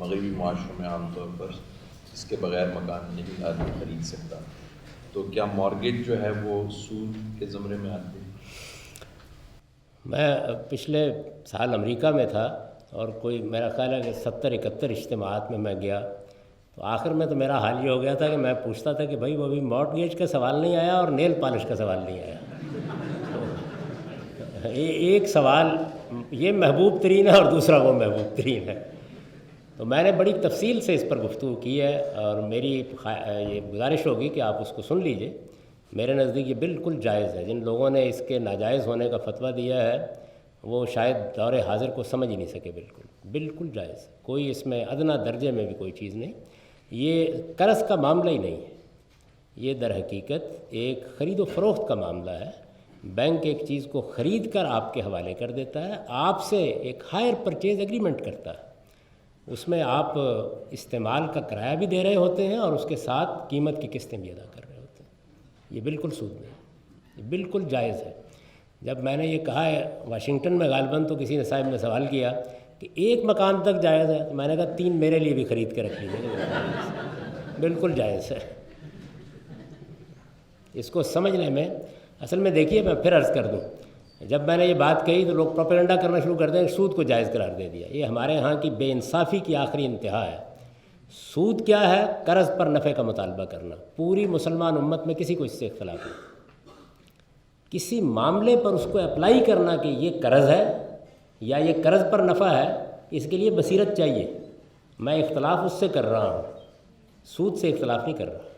مغربی معاشروں میں عام طور پر اس کے بغیر مکان نہیں آدمی خرید سکتا، تو کیا مارگیج جو ہے وہ سود کے زمرے میں آتی ہے؟ میں پچھلے سال امریکہ میں تھا اور کوئی میرا خیال ہے کہ 70-71 اجتماعات میں میں گیا، تو آخر میں تو میرا حال یہ ہو گیا تھا کہ میں پوچھتا تھا کہ بھائی وہ ابھی مارگیج کا سوال نہیں آیا اور نیل پالش کا سوال نہیں آیا. تو ایک سوال یہ محبوب ترین ہے اور دوسرا وہ محبوب ترین ہے. تو میں نے بڑی تفصیل سے اس پر گفتگو کی ہے اور میری یہ گزارش ہوگی کہ آپ اس کو سن لیجئے. میرے نزدیک یہ بالکل جائز ہے. جن لوگوں نے اس کے ناجائز ہونے کا فتویٰ دیا ہے وہ شاید دور حاضر کو سمجھ ہی نہیں سکے. بالکل جائز، کوئی اس میں ادنیٰ درجے میں بھی کوئی چیز نہیں. یہ قرض کا معاملہ ہی نہیں ہے، یہ در حقیقت ایک خرید و فروخت کا معاملہ ہے. بینک ایک چیز کو خرید کر آپ کے حوالے کر دیتا ہے، آپ سے ایک ہائر پرچیز ایگریمنٹ کرتا ہے. اس میں آپ استعمال کا کرایہ بھی دے رہے ہوتے ہیں اور اس کے ساتھ قیمت کی قسطیں بھی ادا کر رہے ہوتے ہیں. یہ بالکل سود نہیں، یہ بالکل جائز ہے. جب میں نے یہ کہا ہے واشنگٹن میں غالباً تو کسی نے صاحب نے سوال کیا کہ ایک مکان تک جائز ہے، تو میں نے کہا 3 میرے لیے بھی خرید کے رکھ لیجیے. بالکل جائز ہے. اس کو سمجھنے میں اصل میں دیکھیے، میں پھر عرض کر دوں، جب میں نے یہ بات کہی تو لوگ پروپیگنڈا کرنا شروع کر دیں، سود کو جائز قرار دے دیا. یہ ہمارے ہاں کی بے انصافی کی آخری انتہا ہے. سود کیا ہے؟ قرض پر نفع کا مطالبہ کرنا. پوری مسلمان امت میں کسی کو اس سے اختلاف نہیں. کسی معاملے پر اس کو اپلائی کرنا کہ یہ قرض ہے یا یہ قرض پر نفع ہے، اس کے لیے بصیرت چاہیے. میں اختلاف اس سے کر رہا ہوں، سود سے اختلاف نہیں کر رہا.